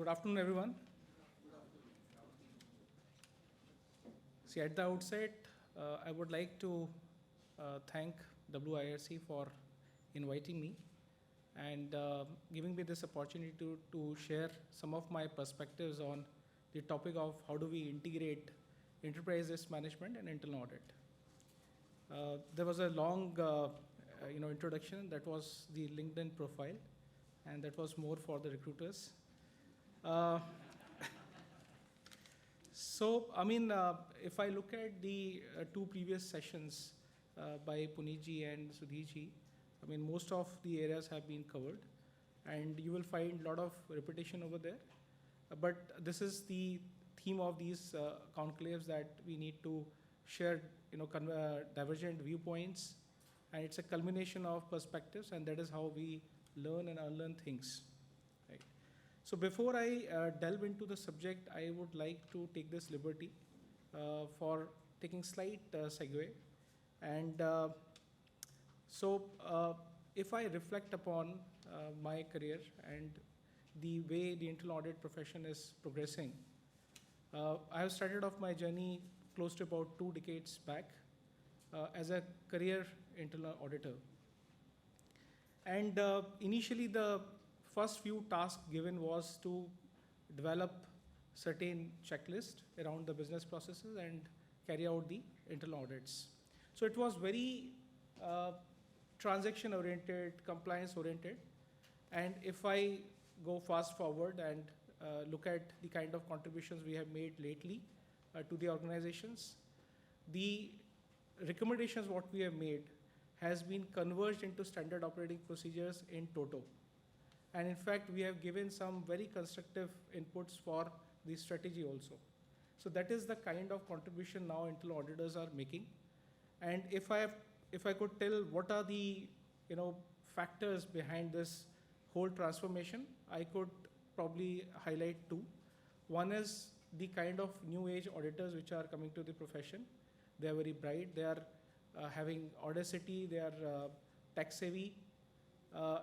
Good afternoon, everyone. See, at the outset, I would like to thank WIRC for inviting me and giving me this opportunity to share some of my perspectives on the topic of how do we integrate enterprise risk management and internal audit. There was a long introduction. That was the LinkedIn profile, and that was more for the recruiters. If I look at the two previous sessions by Puneetji and Sudhirji, most of the areas have been covered, and you will find a lot of repetition over there. But this is the theme of these conclaves, that we need to share, divergent viewpoints, and it's a culmination of perspectives, and that is how we learn and unlearn things. Right? So before I delve into the subject, I would like to take this liberty for taking slight segue. And if I reflect upon my career and the way the internal audit profession is progressing, I have started off my journey close to about 2 decades back as a career internal auditor. And initially, the first few tasks given was to develop certain checklist around the business processes and carry out the internal audits. So it was very transaction oriented, compliance oriented. And if I go fast forward and look at the kind of contributions we have made lately to the organizations, the recommendations what we have made has been converged into standard operating procedures in toto. And in fact, we have given some very constructive inputs for the strategy also. So that is the kind of contribution now internal auditors are making. And if I could tell what are the factors behind this whole transformation, I could probably highlight 2. One is the kind of new age auditors which are coming to the profession. They are very bright. They are having audacity. They are tech savvy.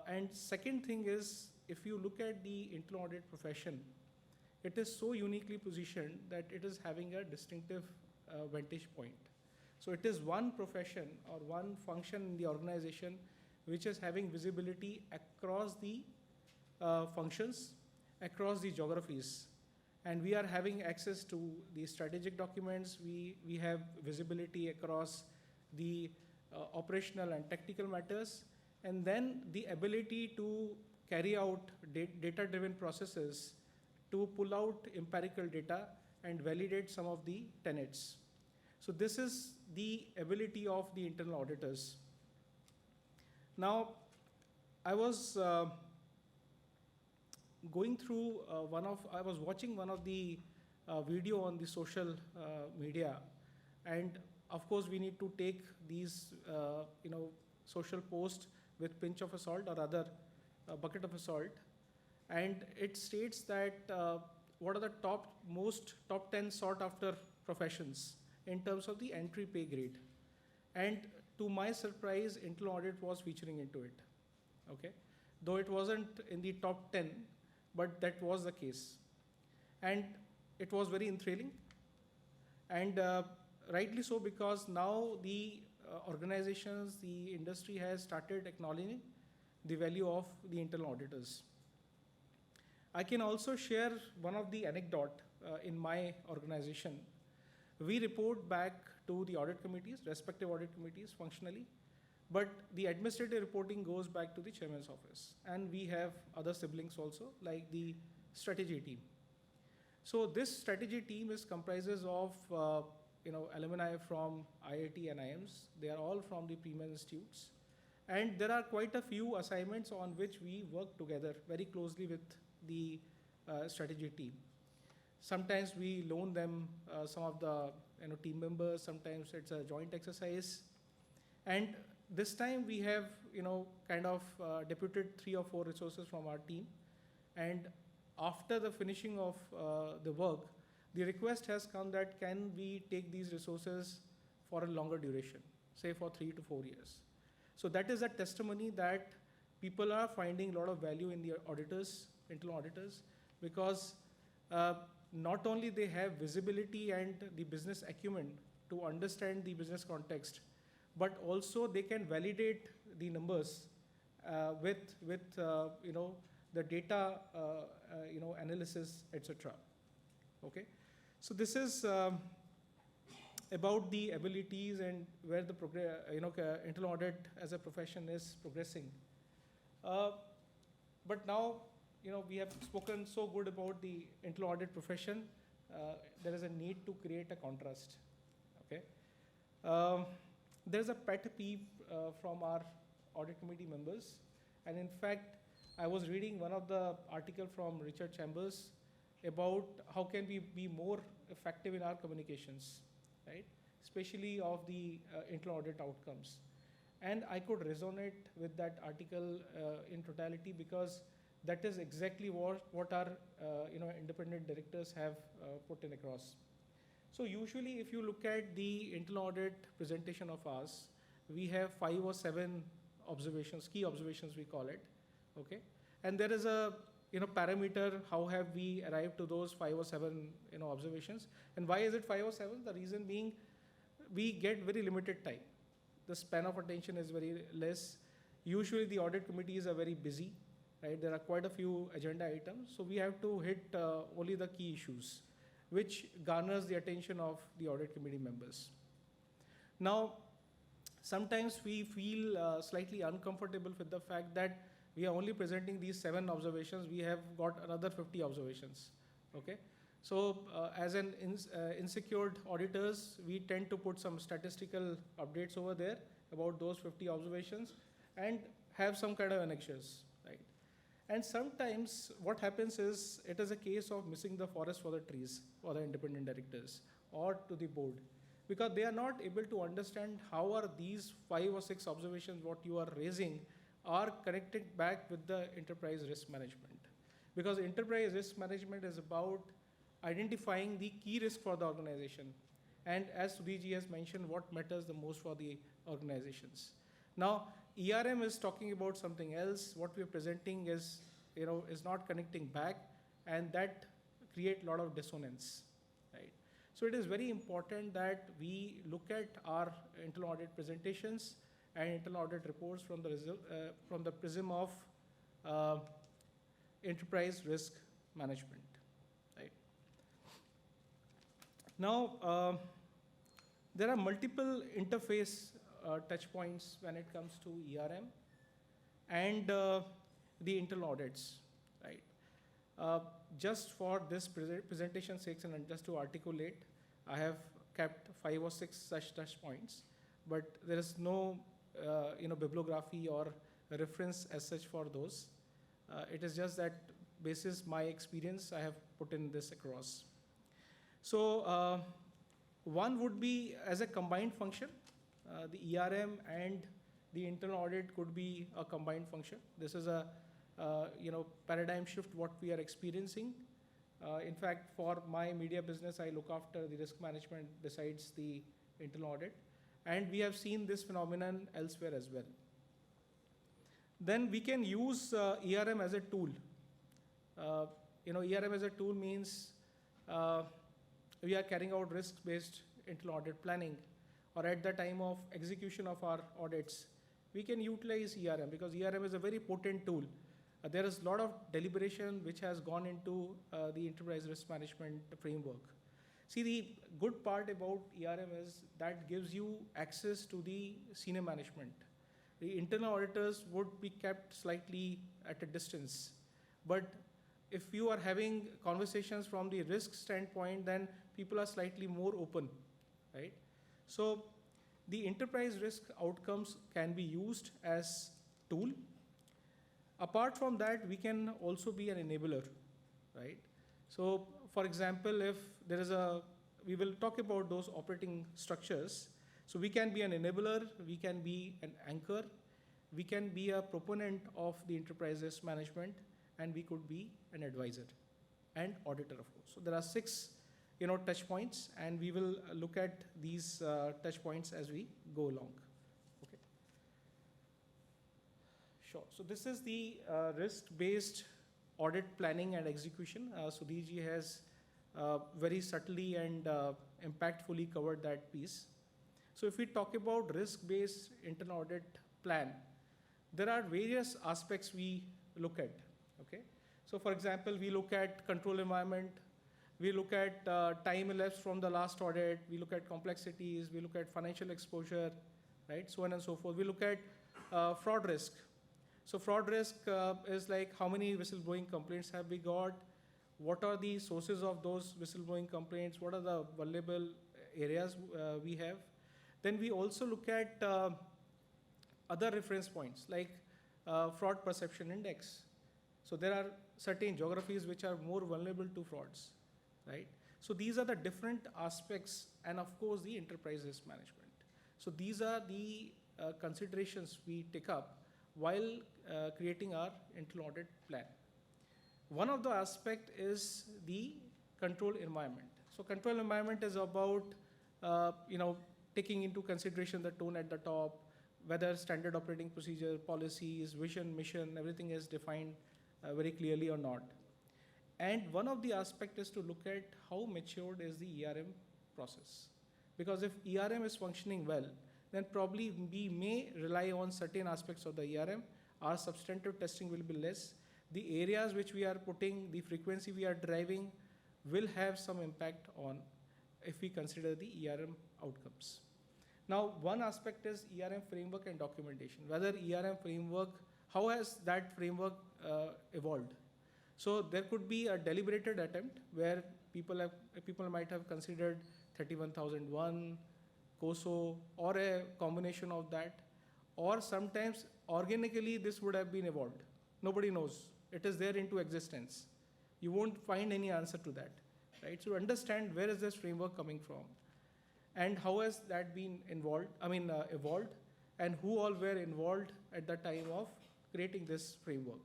And second thing is, if you look at the internal audit profession, it is so uniquely positioned that it is having a distinctive vantage point. So it is one profession or one function in the organization which is having visibility across the functions, across the geographies. And we are having access to the strategic documents. We have visibility across the operational and technical matters. And then the ability to carry out data-driven processes to pull out empirical data and validate some of the tenets. So this is the ability of the internal auditors. Now, I was going through I was watching one of the video on the social media, and of course we need to take these social posts with pinch of salt, or rather a bucket of salt. And it states that what are the top 10 sought after professions in terms of the entry pay grade. And to my surprise, internal audit was featuring into it. Okay, though it wasn't in the top 10, but that was the case. And it was very enthralling. And rightly so, because now the organizations, the industry has started acknowledging the value of the internal auditors. I can also share one of the anecdote in my organization. We report back to the audit committees, respective audit committees functionally, but the administrative reporting goes back to the chairman's office. And we have other siblings also, like the strategy team. So this strategy team comprises of alumni from IIT and IIMs. They are all from the premier institutes. And there are quite a few assignments on which we work together very closely with the strategy team. Sometimes we loan them some of the team members. Sometimes it's a joint exercise. And this time we have deputed 3 or 4 resources from our team. And after the finishing of the work, the request has come that can we take these resources for a longer duration, say for 3 to 4 years. So that is a testimony that people are finding a lot of value in the auditors, internal auditors, because not only they have visibility and the business acumen to understand the business context, but also they can validate the numbers with the data analysis, etc. Okay, so this is about the abilities and where the internal audit as a profession is progressing. But now, we have spoken so good about the internal audit profession. There is a need to create a contrast. Okay, there's a pet peeve from our audit committee members, and in fact, I was reading one of the article from Richard Chambers about how can we be more effective in our communications, right? Especially of the internal audit outcomes. And I could resonate with that article in totality, because that is exactly what our independent directors have put in across. So usually if you look at the internal audit presentation of ours, we have 5 or 7 observations, key observations we call it, okay? And there is a parameter, how have we arrived to those 5 or 7 observations. And why is it 5 or 7? The reason being, we get very limited time. The span of attention is very less. Usually the audit committees are very busy, right? There are quite a few agenda items, so we have to hit only the key issues, which garners the attention of the audit committee members. Now, sometimes we feel slightly uncomfortable with the fact that we are only presenting these 7 observations. We have got another 50 observations, okay? So as an insecured auditors, we tend to put some statistical updates over there about those 50 observations and have some kind of annexures, right? And sometimes what happens is, it is a case of missing the forest for the trees for the independent directors or to the board, because they are not able to understand how are these 5 or 6 observations what you are raising are connected back with the enterprise risk management. Because enterprise risk management is about identifying the key risk for the organization. And as Sudhirji has mentioned, what matters the most for the organizations. Now, ERM is talking about something else. What we are presenting is not connecting back, and that create a lot of dissonance, right? So it is very important that we look at our internal audit presentations and internal audit reports from the prism of enterprise risk management. Now, there are multiple interface touch points when it comes to ERM and the internal audits, right? Just for this presentation sake and just to articulate, I have kept 5 or 6 such touch points, but there is no bibliography or reference as such for those. It is just that basis my experience, I have put in this across. So one would be as a combined function. The ERM and the internal audit could be a combined function. This is a paradigm shift what we are experiencing. In fact, for my media business, I look after the risk management besides the internal audit, and we have seen this phenomenon elsewhere as well. Then we can use ERM as a tool. ERM as a tool means we are carrying out risk-based internal audit planning, or at the time of execution of our audits, we can utilize ERM, because ERM is a very potent tool. There is a lot of deliberation which has gone into the enterprise risk management framework. See, the good part about ERM is that gives you access to the senior management. The internal auditors would be kept slightly at a distance, but if you are having conversations from the risk standpoint, then people are slightly more open, right? So the enterprise risk outcomes can be used as tool. Apart from that, we can also be an enabler, right? So for example, if there is we will talk about those operating structures. So we can be an enabler, we can be an anchor, we can be a proponent of the enterprise risk management, and we could be an advisor and auditor, of course. So there are 6 touch points, and we will look at these touch points as we go along. Okay. Sure. So this is the risk-based audit planning and execution. Sudhir ji has very subtly and impactfully covered that piece. So if we talk about risk-based internal audit plan, there are various aspects we look at, okay? So for example, we look at control environment, we look at time elapsed from the last audit, we look at complexities, we look at financial exposure, right? So on and so forth. We look at fraud risk. So fraud risk is like how many whistleblowing complaints have we got? What are the sources of those whistleblowing complaints? What are the vulnerable areas we have? Then we also look at other reference points like fraud perception index. So there are certain geographies which are more vulnerable to frauds, right? So these are the different aspects, and of course the enterprise risk management. So these are the considerations we take up while creating our internal audit plan. One of the aspect is the control environment. So control environment is about taking into consideration the tone at the top, whether standard operating procedure, policies, vision, mission, everything is defined very clearly or not. And one of the aspects is to look at how matured is the ERM process. Because if ERM is functioning well, then probably we may rely on certain aspects of the ERM. Our substantive testing will be less. The areas which we are putting, the frequency we are driving will have some impact on if we consider the ERM outcomes. Now, one aspect is ERM framework and documentation. Whether ERM framework, how has that framework evolved? So there could be a deliberated attempt where people might have considered 31001, COSO, or a combination of that, or sometimes organically this would have been evolved. Nobody knows. It is there into existence. You won't find any answer to that, right? So understand where is this framework coming from, and how has that been evolved, and who all were involved at the time of creating this framework.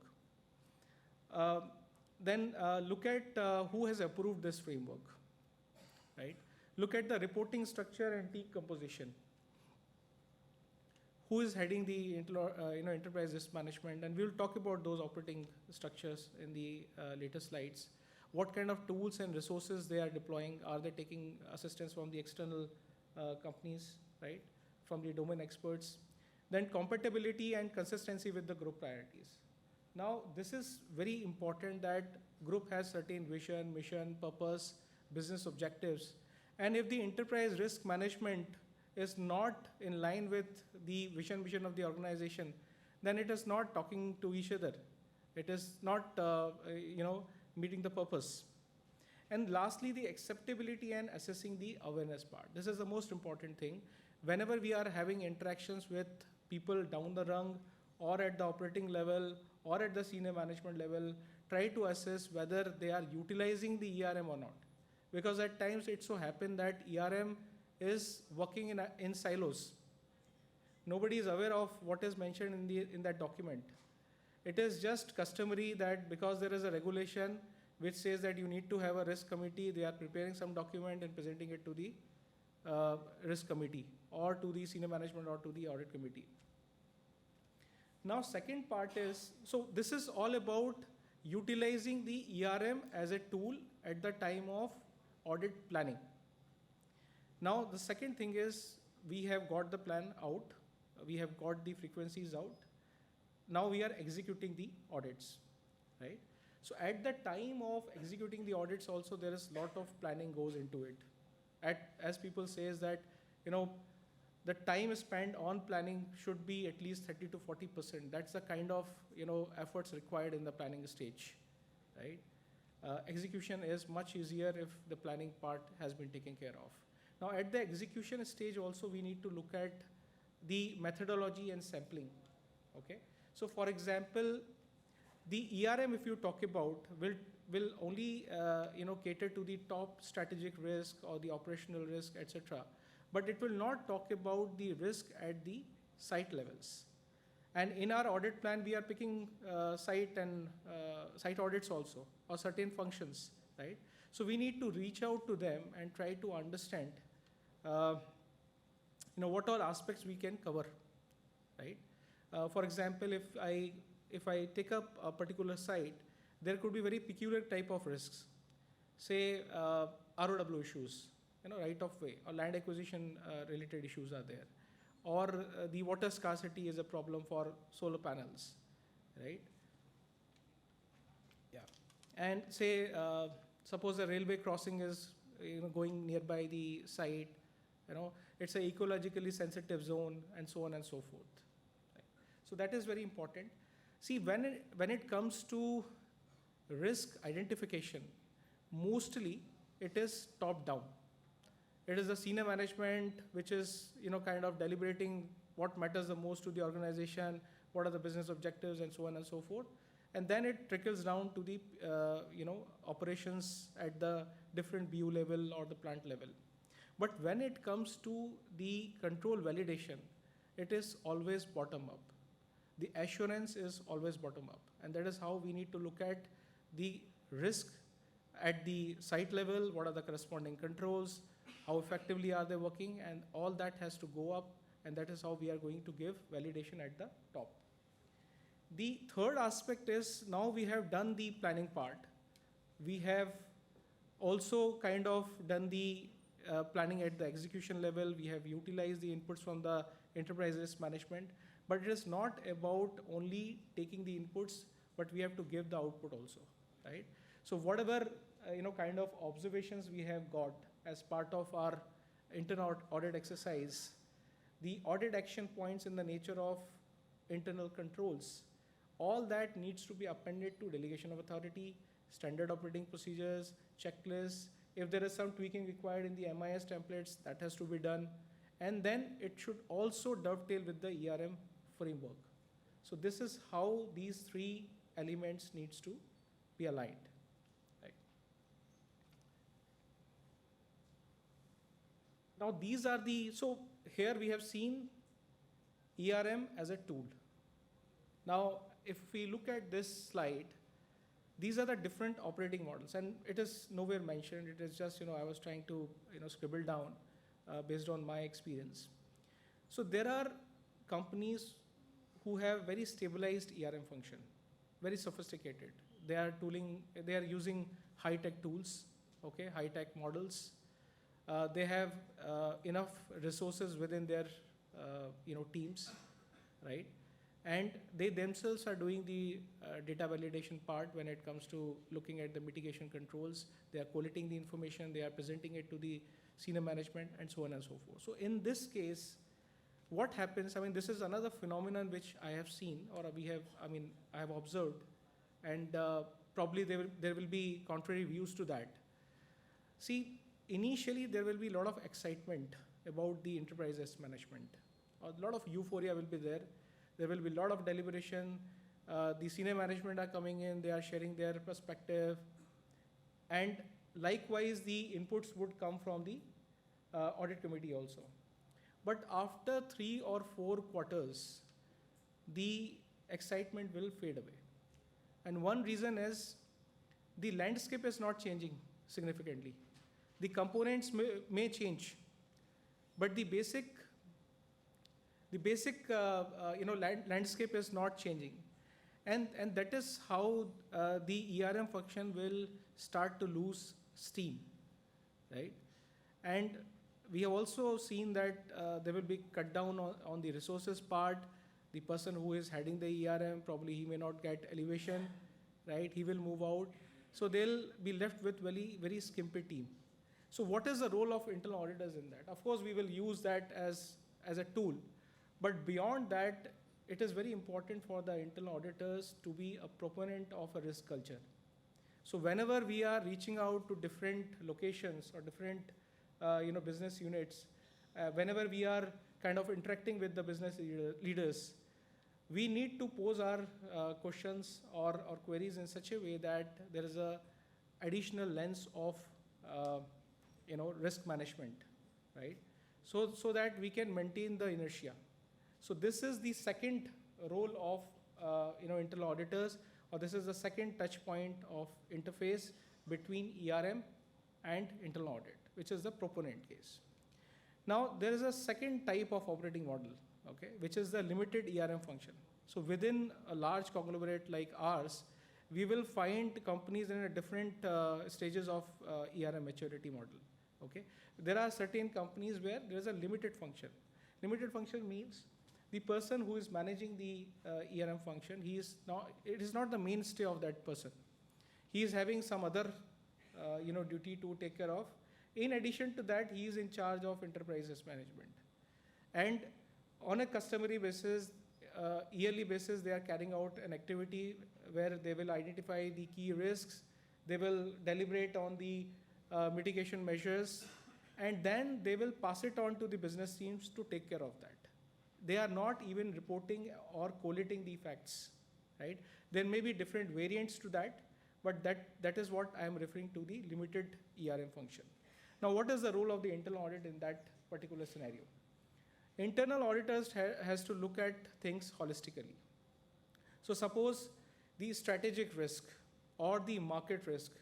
Then look at who has approved this framework, right? Look at the reporting structure and team composition. Who is heading the enterprise risk management, and we'll talk about those operating structures in the later slides. What kind of tools and resources they are deploying? Are they taking assistance from the external companies, right? From the domain experts. Then compatibility and consistency with the group priorities. Now, this is very important that group has certain vision, mission, purpose, business objectives. And if the enterprise risk management is not in line with the vision, mission of the organization, then it is not talking to each other. It is not, meeting the purpose. And lastly, the acceptability and assessing the awareness part. This is the most important thing. Whenever we are having interactions with people down the rung or at the operating level or at the senior management level, try to assess whether they are utilizing the ERM or not. Because at times it so happens that ERM is working in silos. Nobody is aware of what is mentioned in that document. It is just customary that because there is a regulation which says that you need to have a risk committee, they are preparing some document and presenting it to the risk committee or to the senior management or to the audit committee. Now, second part is, so this is all about utilizing the ERM as a tool at the time of audit planning. Now, the second thing is we have got the plan out, we have got the frequencies out. Now we are executing the audits, right? So at the time of executing the audits also, there is a lot of planning goes into it. As people says that, the time spent on planning should be at least 30 to 40%. That's the kind of, efforts required in the planning stage, right? Execution is much easier if the planning part has been taken care of. Now at the execution stage also, we need to look at the methodology and sampling, okay? So for example, the ERM, if you talk about, will only cater to the top strategic risk or the operational risk, etc. But it will not talk about the risk at the site levels. And in our audit plan, we are picking site audits also, or certain functions, right? So we need to reach out to them and try to understand, what all aspects we can cover, right? For example, if I take up a particular site, there could be very peculiar type of risks. Say ROW issues, right of way or land acquisition related issues are there. Or the water scarcity is a problem for solar panels, right? Yeah. And say, suppose a railway crossing is going nearby the site, it's an ecologically sensitive zone and so on and so forth. Right? So that is very important. See, when it comes to risk identification, mostly it is top down. It is the senior management which is kind of deliberating what matters the most to the organization, what are the business objectives and so on and so forth. And then it trickles down to the operations at the different BU level or the plant level. But when it comes to the control validation, it is always bottom up. The assurance is always bottom up. And that is how we need to look at the risk at the site level, what are the corresponding controls, how effectively are they working, and all that has to go up, and that is how we are going to give validation at the top. The third aspect is, now we have done the planning part. We have also kind of done the planning at the execution level. We have utilized the inputs from the enterprise risk management, but it is not about only taking the inputs, but we have to give the output also, right? So whatever kind of observations we have got as part of our internal audit exercise, the audit action points in the nature of internal controls, all that needs to be appended to delegation of authority, standard operating procedures, checklists. If there is some tweaking required in the MIS templates, that has to be done. And then it should also dovetail with the ERM framework. So this is how these three elements needs to be aligned. Now these are so here we have seen ERM as a tool. Now if we look at this slide, these are the different operating models, and it is nowhere mentioned. It is just, I was trying to scribble down based on my experience. So there are companies who have very stabilized ERM function, very sophisticated. They are using high-tech tools, okay, high-tech models. They have enough resources within their teams, right? And they themselves are doing the data validation part when it comes to looking at the mitigation controls. They are collating the information, they are presenting it to the senior management, and so on and so forth. So in this case, what happens, this is another phenomenon which I have seen, or I have observed, and probably there will be contrary views to that. See, initially, there will be a lot of excitement about the enterprise risk management. A lot of euphoria will be there. There will be a lot of deliberation. The senior management are coming in, they are sharing their perspective. And likewise, the inputs would come from the audit committee also. But after 3 or 4 quarters, the excitement will fade away. And one reason is the landscape is not changing significantly. The components may change, but the basic landscape is not changing. And that is how the ERM function will start to lose steam, right? And we have also seen that there will be cut down on the resources part. The person who is heading the ERM, probably he may not get elevation, right? He will move out. So they'll be left with very, very skimpy team. So what is the role of internal auditors in that? Of course, we will use that as a tool. But beyond that, it is very important for the internal auditors to be a proponent of a risk culture. So whenever we are reaching out to different locations or different business units, whenever we are kind of interacting with the business leaders, we need to pose our questions or queries in such a way that there is a additional lens of risk management, right? So that we can maintain the inertia. So this is the second role of internal auditors, or this is the second touch point of interface between ERM and internal audit, which is the proponent case. Now there is a second type of operating model, okay, which is the limited ERM function. So within a large conglomerate like ours, we will find companies in a different stages of ERM maturity model. Okay, there are certain companies where there is a limited function. Limited function means the person who is managing the ERM function, it is not the mainstay of that person. He is having some other duty to take care of. In addition to that, he is in charge of enterprise risk management. And on a customary basis, yearly basis, they are carrying out an activity where they will identify the key risks, they will deliberate on the mitigation measures, and then they will pass it on to the business teams to take care of that. They are not even reporting or collating the facts, right? There may be different variants to that, but that is what I am referring to, the limited ERM function. Now, what is the role of the internal audit in that particular scenario? Internal auditors has to look at things holistically. So suppose the strategic risk or the market risk,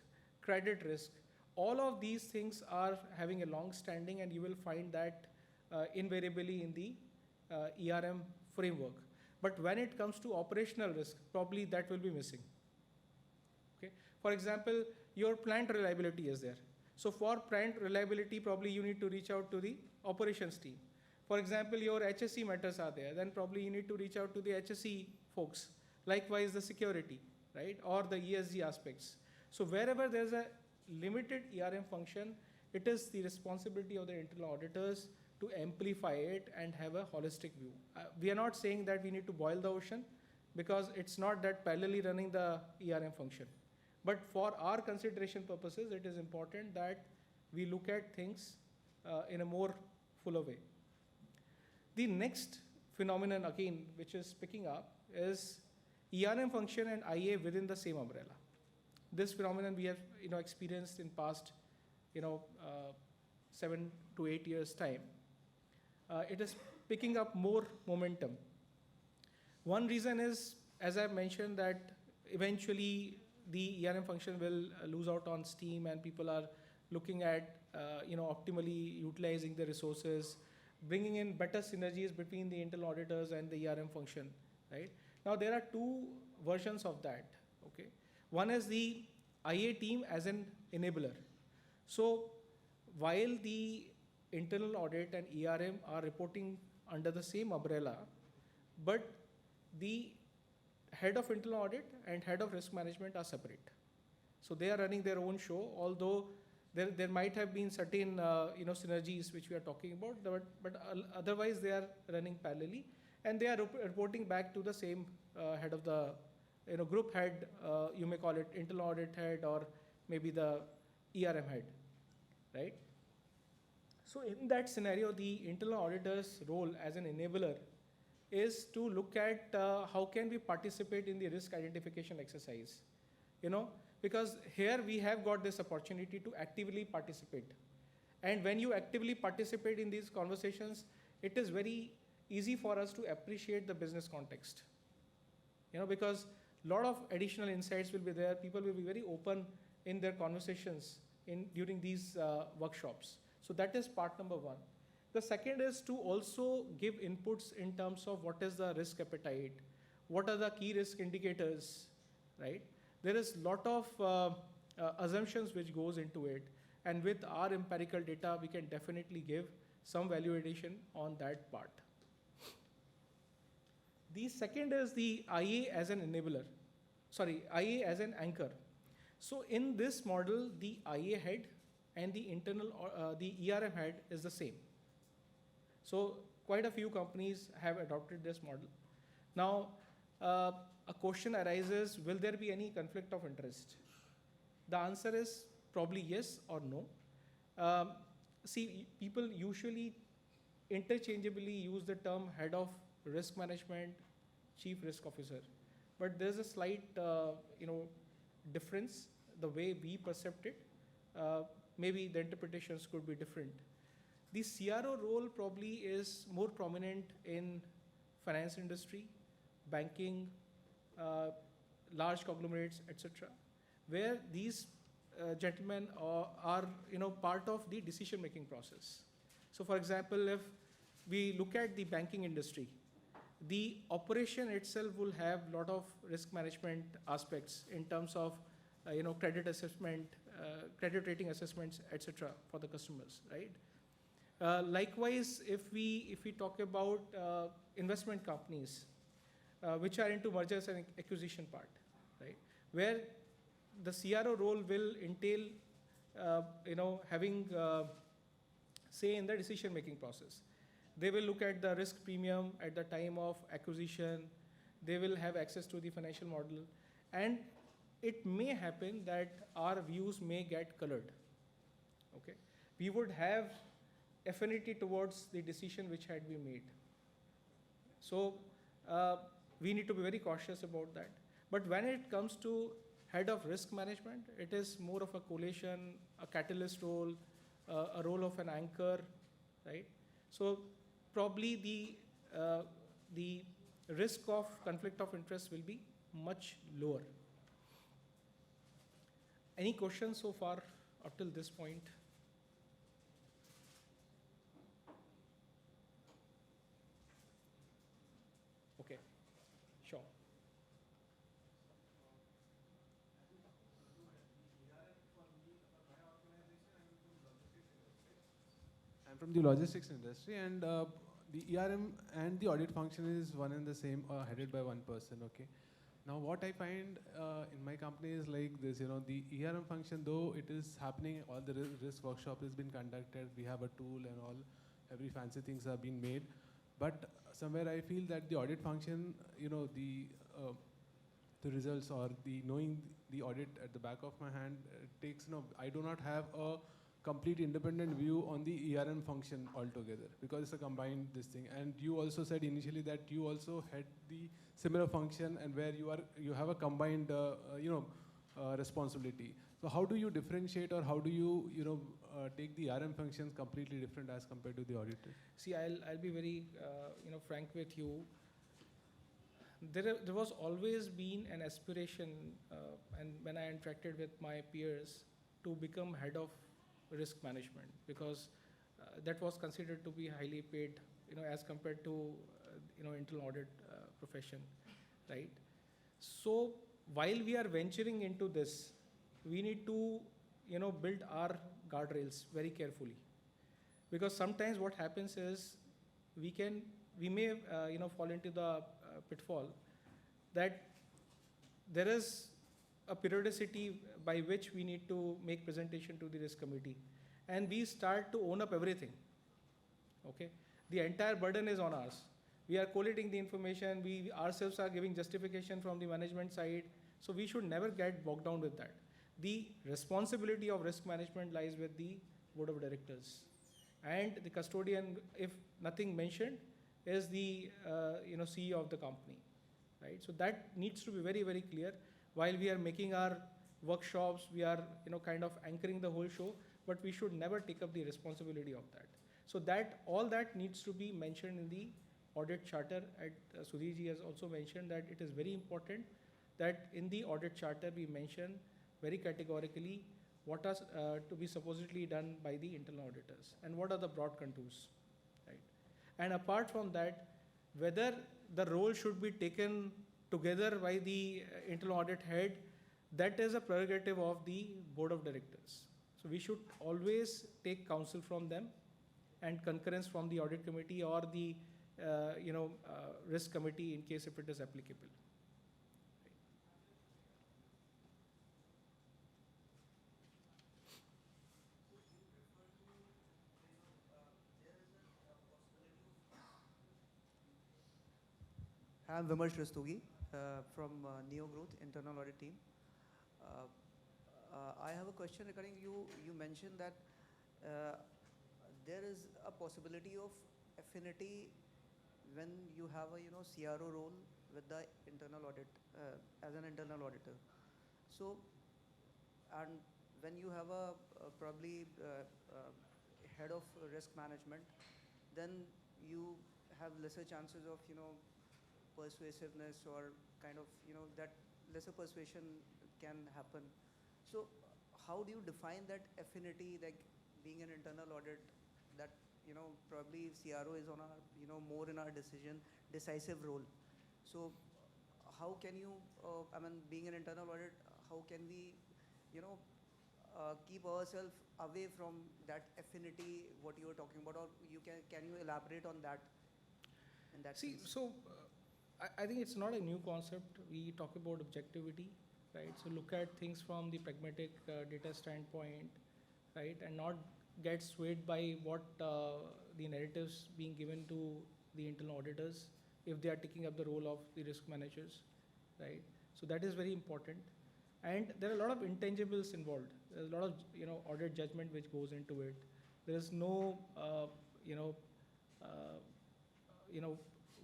credit risk, all of these things are having a long standing, and you will find that invariably in the ERM framework. But when it comes to operational risk, probably that will be missing. Okay. For example, your plant reliability is there. So for plant reliability, probably you need to reach out to the operations team. For example, your HSE matters are there, then probably you need to reach out to the HSE folks. Likewise, the security, right? Or the ESG aspects. So wherever there's a limited ERM function, it is the responsibility of the internal auditors to amplify it and have a holistic view. We are not saying that we need to boil the ocean, because it's not that parallelly running the ERM function. But for our consideration purposes, it is important that we look at things in a more fuller way. The next phenomenon again, which is picking up, is ERM function and IA within the same umbrella. This phenomenon we have experienced in past 7 to 8 years time. It is picking up more momentum. One reason is, as I've mentioned, that eventually the ERM function will lose out on steam, and people are looking at optimally utilizing the resources, bringing in better synergies between the internal auditors and the ERM function, right? Now there are two versions of that, okay? One is the IA team as an enabler. So while the internal audit and ERM are reporting under the same umbrella, but the head of internal audit and head of risk management are separate. So they are running their own show, although there might have been certain synergies which we are talking about, but otherwise they are running parallelly, and they are reporting back to the same head of the group head, you may call it internal audit head, or maybe the ERM head, right? So in that scenario, the internal auditor's role as an enabler is to look at how can we participate in the risk identification exercise, because here we have got this opportunity to actively participate. And when you actively participate in these conversations, it is very easy for us to appreciate the business context, because a lot of additional insights will be there. People will be very open in their conversations during these workshops. So that is part number one. The second is to also give inputs in terms of what is the risk appetite, what are the key risk indicators, right? There is a lot of assumptions which goes into it, and with our empirical data, we can definitely give some value addition on that part. The second is the IA as an enabler, IA as an anchor. So in this model, the IA head and the the ERM head is the same. So quite a few companies have adopted this model. Now, a question arises, will there be any conflict of interest? The answer is probably yes or no. See, people usually interchangeably use the term head of risk management, chief risk officer, but there's a slight difference the way we perceive it. Maybe the interpretations could be different. The CRO role probably is more prominent in finance industry, banking, large conglomerates, etc., where these gentlemen are part of the decision-making process. So for example, if we look at the banking industry, The operation itself will have a lot of risk management aspects in terms of credit assessment, credit rating assessments, etc. for the customers, right? Likewise, if we talk about investment companies, which are into mergers and acquisition part, right, where the CRO role will entail, having say in the decision-making process. They will look at the risk premium at the time of acquisition. They will have access to the financial model, and it may happen that our views may get colored. Okay, we would have affinity towards the decision which had been made. So we need to be very cautious about that. But when it comes to head of risk management, it is more of a collation, a catalyst role, a role of an anchor, right? So probably the risk of conflict of interest will be much lower. Any questions so far up till this point? Okay, sure. I'm from the logistics industry, and the ERM and the audit function is one and the same, headed by one person. Okay. Now, what I find in my company is like this. The ERM function, though it is happening, all the risk workshop has been conducted. We have a tool and all, every fancy things have been made. But somewhere I feel that the audit function, the results or the knowing the audit at the back of my hand takes, I do not have a complete independent view on the ERM function altogether, because it's a combined this thing. And you also said initially that you also had the similar function, and where you have a combined responsibility. So how do you differentiate, or how do you take the ERM functions completely different as compared to the auditor? See, I'll be very frank with you. There was always been an aspiration, and when I interacted with my peers, to become head of risk management, because that was considered to be highly paid, as compared to internal audit profession, right? So while we are venturing into this, we need to build our guardrails very carefully, because sometimes what happens is we may fall into the pitfall that there is a periodicity by which we need to make presentation to the risk committee, and we start to own up everything. Okay, the entire burden is on us. We are collating the information, we ourselves are giving justification from the management side, so we should never get bogged down with that. The responsibility of risk management lies with the board of directors, and the custodian, if nothing mentioned, is the CEO of the company, right? So that needs to be very, very clear. While we are making our workshops, we are kind of anchoring the whole show, but we should never take up the responsibility of that. So that all that needs to be mentioned in the audit charter. Sudhir ji has also mentioned that it is very important that in the audit charter we mention very categorically what is to be supposedly done by the internal auditors and what are the broad contours, right? And apart from that, whether the role should be taken together by the internal audit head, that is a prerogative of the board of directors. So we should always take counsel from them and concurrence from the audit committee or the risk committee in case if it is applicable. I'm Vimal Rastogi from Neo Growth Internal Audit Team. I have a question regarding you. You mentioned that there is a possibility of affinity when you have a CRO role with the internal audit as an internal auditor. So, and when you have a probably head of risk management, then you have lesser chances of persuasiveness or kind of that lesser persuasion can happen. So how do you define that affinity, like being an internal audit, that probably CRO is on our, more in our decisive role. So how can you, being an internal audit, how can we, keep ourselves away from that affinity, what you were talking about, or can you elaborate on that in that See, sense? so I think it's not a new concept. We talk about objectivity, right? So look at things from the pragmatic data standpoint, right? And not get swayed by what the narratives being given to the internal auditors if they are taking up the role of the risk managers, right? So that is very important. And there are a lot of intangibles involved. There's a lot of audit judgment which goes into it. There is no uh,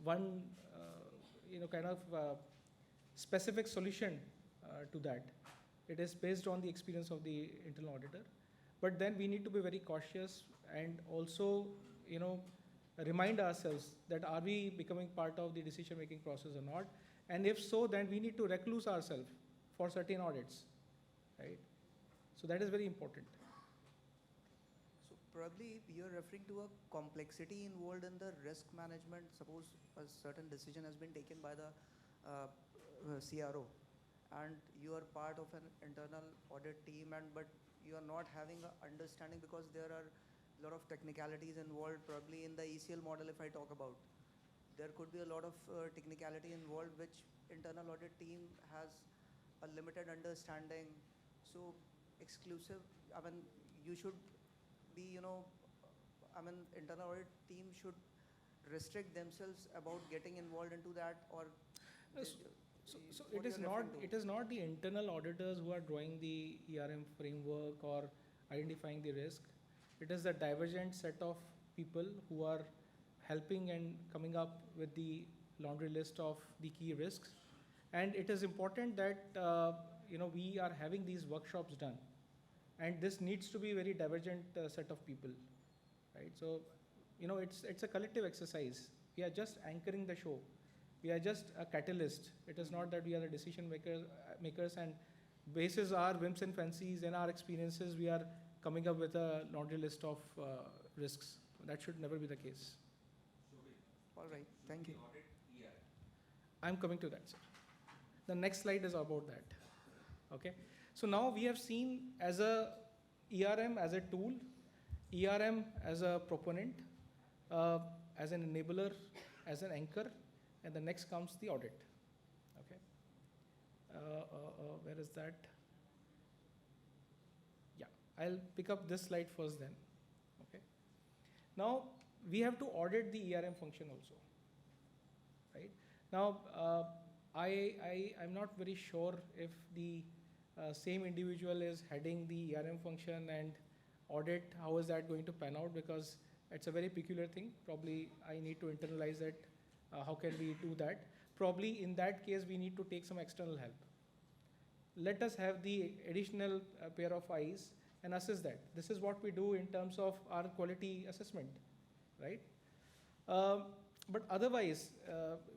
one kind of specific solution to that. It is based on the experience of the internal auditor. But then we need to be very cautious and also, remind ourselves that are we becoming part of the decision-making process or not? And if so, then we need to recluse ourselves for certain audits, right? So that is very important. So probably you're referring to a complexity involved in the risk management. Suppose a certain decision has been taken by the CRO, and you are part of an internal audit team, but you are not having an understanding because there are a lot of technicalities involved. Probably in the ECL model, if I talk about, there could be a lot of technicality involved which internal audit team has a limited understanding. So exclusive, you should be, internal audit team should restrict themselves about getting involved into that, or Yes. So what it is you're not referring to. it is not the internal auditors who are drawing the ERM framework or identifying the risk. It is the divergent set of people who are helping and coming up with the laundry list of the key risks. And it is important that we are having these workshops done. And this needs to be a very divergent set of people, right? So it's a collective exercise. We are just anchoring the show. We are just a catalyst. It is not that we are the decision makers and basis our whims and fancies and our experiences, we are coming up with a laundry list of risks. That should never be the case. All right, thank you. I'm coming to that, sir. The next slide is about that. Okay. So now we have seen as a ERM as a tool, ERM as a proponent, as an enabler, as an anchor, and the next comes the audit. Okay. Where is that? Yeah, I'll pick up this slide first then. Okay. Now we have to audit the ERM function also, right? Now I'm not very sure if the same individual is heading the ERM function and audit, how is that going to pan out? Because it's a very peculiar thing. Probably I need to internalize it. How can we do that? Probably in that case, we need to take some external help. Let us have the additional pair of eyes and assess that. This is what we do in terms of our quality assessment, right? But otherwise,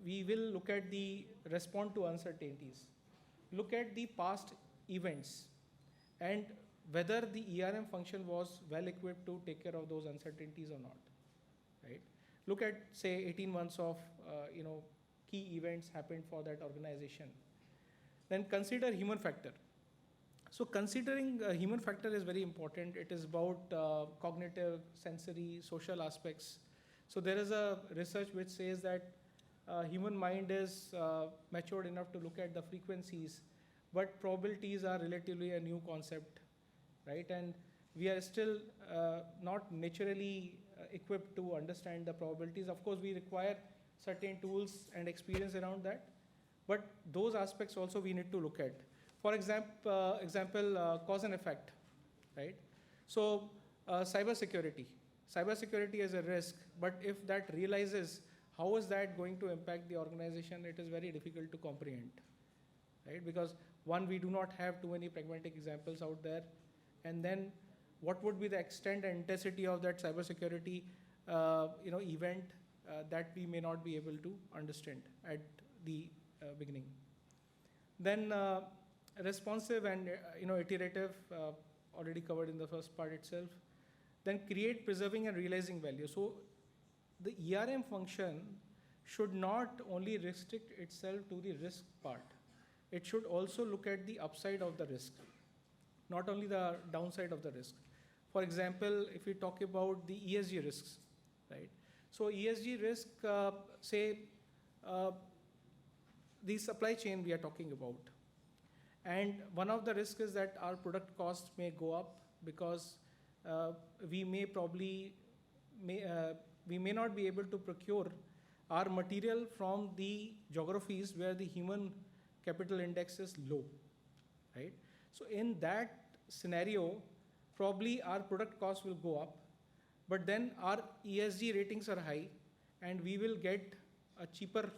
we will look at the respond to uncertainties, look at the past events, and whether the ERM function was well equipped to take care of those uncertainties or not, right? Look at, say, 18 months of key events happened for that organization. Then consider human factor. So considering human factor is very important. It is about cognitive, sensory, social aspects. So there is a research which says that human mind is matured enough to look at the frequencies, but probabilities are relatively a new concept, right? And we are still not naturally equipped to understand the probabilities. Of course, we require certain tools and experience around that, but those aspects also we need to look at. For example, cause and effect, right? So cybersecurity. Cybersecurity is a risk, but if that realizes, how is that going to impact the organization? It is very difficult to comprehend, right? Because one, we do not have too many pragmatic examples out there, and then what would be the extent and intensity of that cybersecurity event that we may not be able to understand at the beginning. Then responsive and iterative, already covered in the first part itself. then create, preserving, and realizing value. So the ERM function should not only restrict itself to the risk part. It should also look at the upside of the risk, not only the downside of the risk. For example, if we talk about the ESG risks, right? So ESG risk, say, the supply chain we are talking about. And one of the risks is that our product cost may go up because we may not be able to procure our material from the geographies where the human capital index is low, right? So in that scenario, probably our product cost will go up, but then our ESG ratings are high, and we will get a cheaper,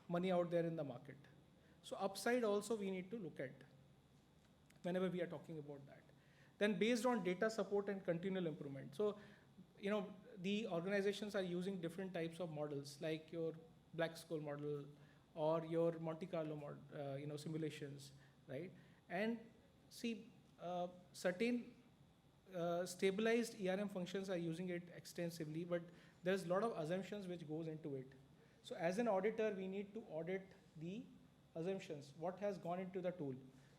money out there in the market. So upside also we need to look at whenever we are talking about that. Then based on data support and continual improvement. So, the organizations are using different types of models, like your Black-Scholes model or your Monte Carlo model, simulations, right? And see, certain stabilized ERM functions are using it extensively, but there's a lot of assumptions which goes into it. So as an auditor, we need to audit the assumptions, what has gone into the tool,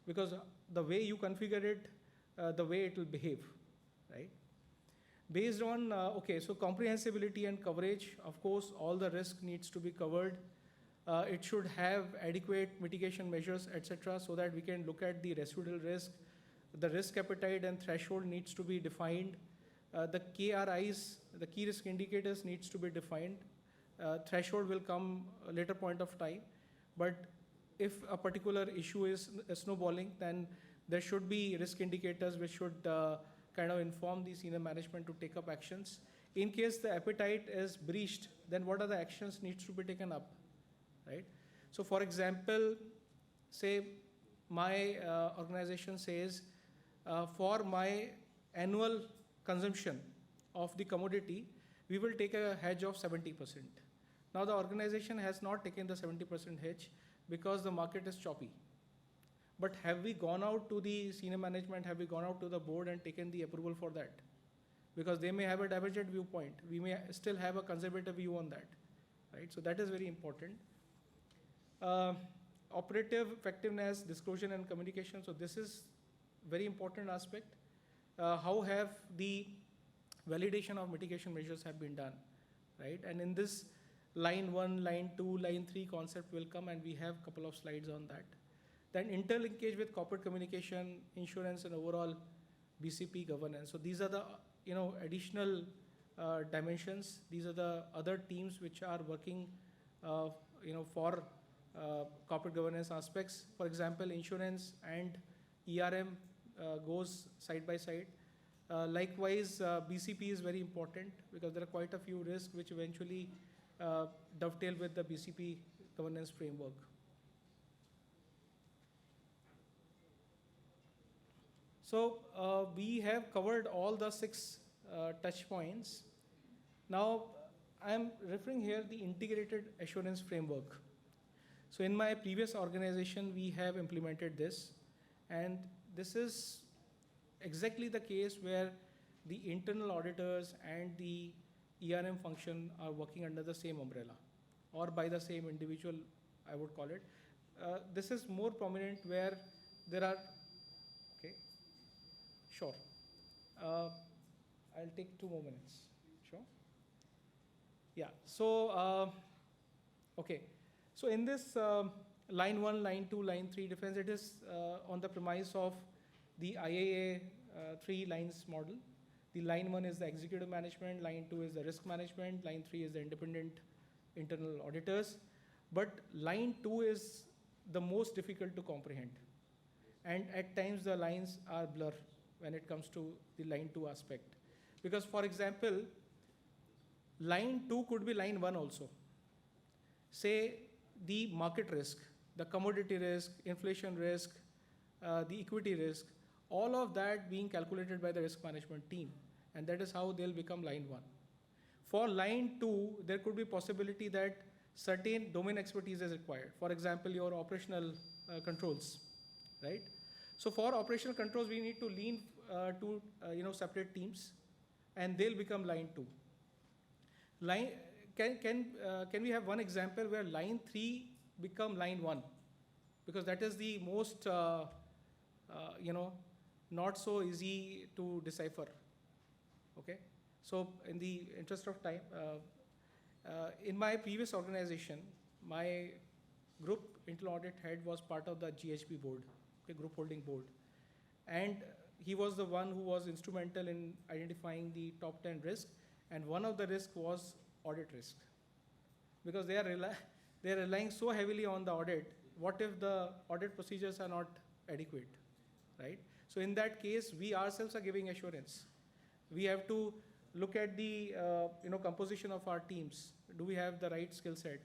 because the way you configure it, the way it will behave, right? Based on, so comprehensibility and coverage, of course, all the risk needs to be covered. It should have adequate mitigation measures, etc., so that we can look at the residual risk. The risk appetite and threshold needs to be defined. The KRIs, the key risk indicators, needs to be defined. Threshold will come a later point of time, but if a particular issue is snowballing, then there should be risk indicators which should kind of inform the senior management to take up actions. In case the appetite is breached, then what are the actions needs to be taken up, right? So for example, say my organization says, for my annual consumption of the commodity, we will take a hedge of 70%. Now the organization has not taken the 70% hedge because the market is choppy. But have we gone out to the senior management, have we gone out to the board and taken the approval for that? Because they may have a divergent viewpoint. We may still have a conservative view on that, right? So that is very important. Operative effectiveness, disclosure and communication. So this is very important aspect. How have the validation of mitigation measures have been done, right? And in this line 1, line 2, line 3 concept will come, and we have a couple of slides on that. Then interlinkage with corporate communication, insurance, and overall BCP governance. So these are the additional dimensions. These are the other teams which are working for corporate governance aspects. For example, insurance and ERM goes side by side. Likewise, BCP is very important because there are quite a few risks which eventually dovetail with the BCP governance framework. So we have covered all the 6 touch points. Now I'm referring here the integrated assurance framework. So in my previous organization, we have implemented this, and this is exactly the case where the internal auditors and the ERM function are working under the same umbrella, or by the same individual, I would call it. This is more prominent where there are, sure. I'll take 2 more minutes, sure. Yeah, so, So in this line 1, line 2, line 3 difference, it is on the premise of the IAA 3 lines model. The line 1 is the executive management, line 2 is the risk management, line 3 is the independent internal auditors. But line 2 is the most difficult to comprehend. And at times the lines are blur when it comes to the line 2 aspect. Because for example, line 2 could be line 1 also. Say the market risk, the commodity risk, inflation risk, the equity risk, all of that being calculated by the risk management team. And that is how they'll become line 1. For line 2, there could be possibility that certain domain expertise is required. For example, your operational controls, right? So for operational controls, we need to two separate teams, and they'll become line 2. Line can we have one example where line 3 become line 1, because that is the most not so easy to decipher. Okay, so in the interest of time, in my previous organization, my group internal audit head was part of the GHB board, okay, group holding board, and he was the one who was instrumental in identifying the top 10 risks, and one of the risks was audit risk, because they are relying so heavily on the audit. What if the audit procedures are not adequate, right? So in that case, we ourselves are giving assurance. We have to look at the composition of our teams. Do we have the right skill set?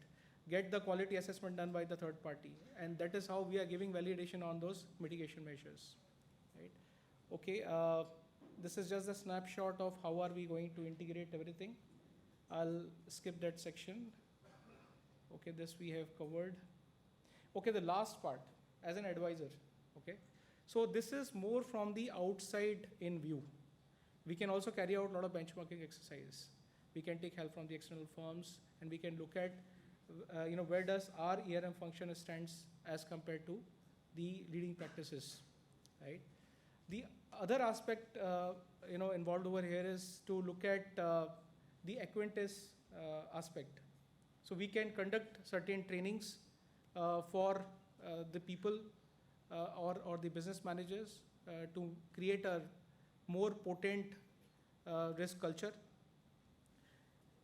Get the quality assessment done by the third party, and that is how we are giving validation on those mitigation measures, right? Okay, this is just a snapshot of how are we going to integrate everything. I'll skip that section. Okay, this we have covered. Okay, the last part, as an advisor, okay? So this is more from the outside in view. We can also carry out a lot of benchmarking exercise. We can take help from the external firms, and we can look at where does our ERM function stands as compared to the leading practices, right? The other aspect involved over here is to look at the acquaintance aspect. So we can conduct certain trainings for the people or the business managers to create a more potent risk culture.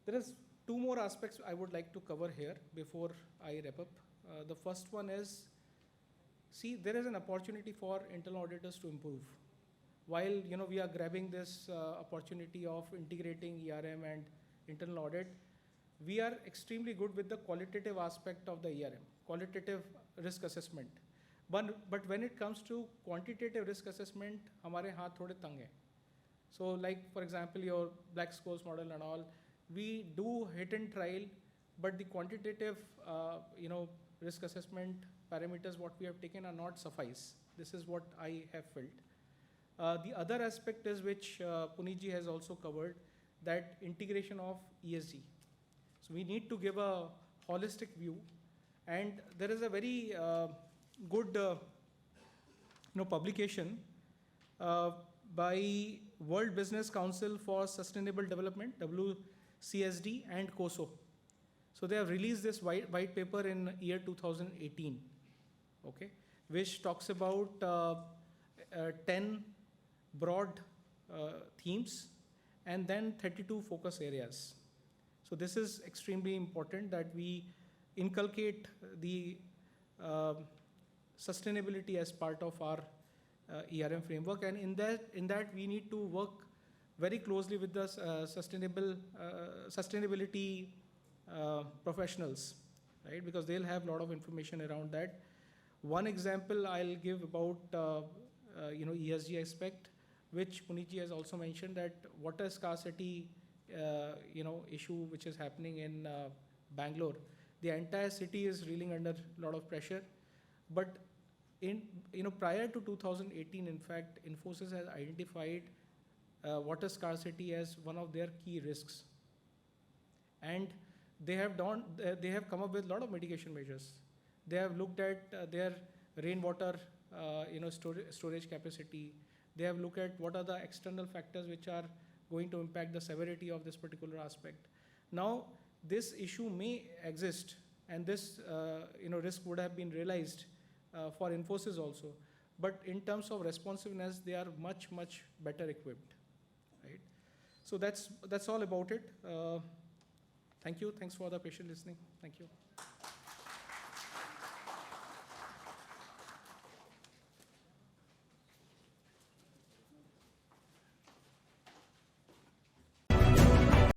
There is two more aspects I would like to cover here before I wrap up. The first one is, see, there is an opportunity for internal auditors to improve. While we are grabbing this opportunity of integrating ERM and internal audit, we are extremely good with the qualitative aspect of the ERM, qualitative risk assessment. But when it comes to quantitative risk assessment, हमारे हाथ थोड़े तंग हैं. So like, for example, your black scores model and all, we do hit and trial, but the quantitative risk assessment parameters what we have taken are not suffice. This is what I have felt. The other aspect is which Puneetji has also covered, that integration of ESG. So we need to give a holistic view, and there is a very good publication by World Business Council for Sustainable Development, WCSD, and COSO. So they have released this white paper in year 2018, okay, which talks about 10 broad themes and then 32 focus areas. So this is extremely important that we inculcate the sustainability as part of our ERM framework, and in that we need to work very closely with the sustainability professionals, right? Because they'll have a lot of information around that. One example I'll give about ESG aspect, which Puneetji has also mentioned, that water scarcity issue which is happening in Bangalore. The entire city is reeling under a lot of pressure, but prior to 2018, in fact, Infosys has identified water scarcity as one of their key risks, and they have come up with a lot of mitigation measures. They have looked at their rainwater storage capacity. They have looked at what are the external factors which are going to impact the severity of this particular aspect. Now, this issue may exist, and this risk would have been realized for Infosys also. But in terms of responsiveness, they are much, much better equipped, right? So that's all about it. Thank you. Thanks for the patient listening. Thank you.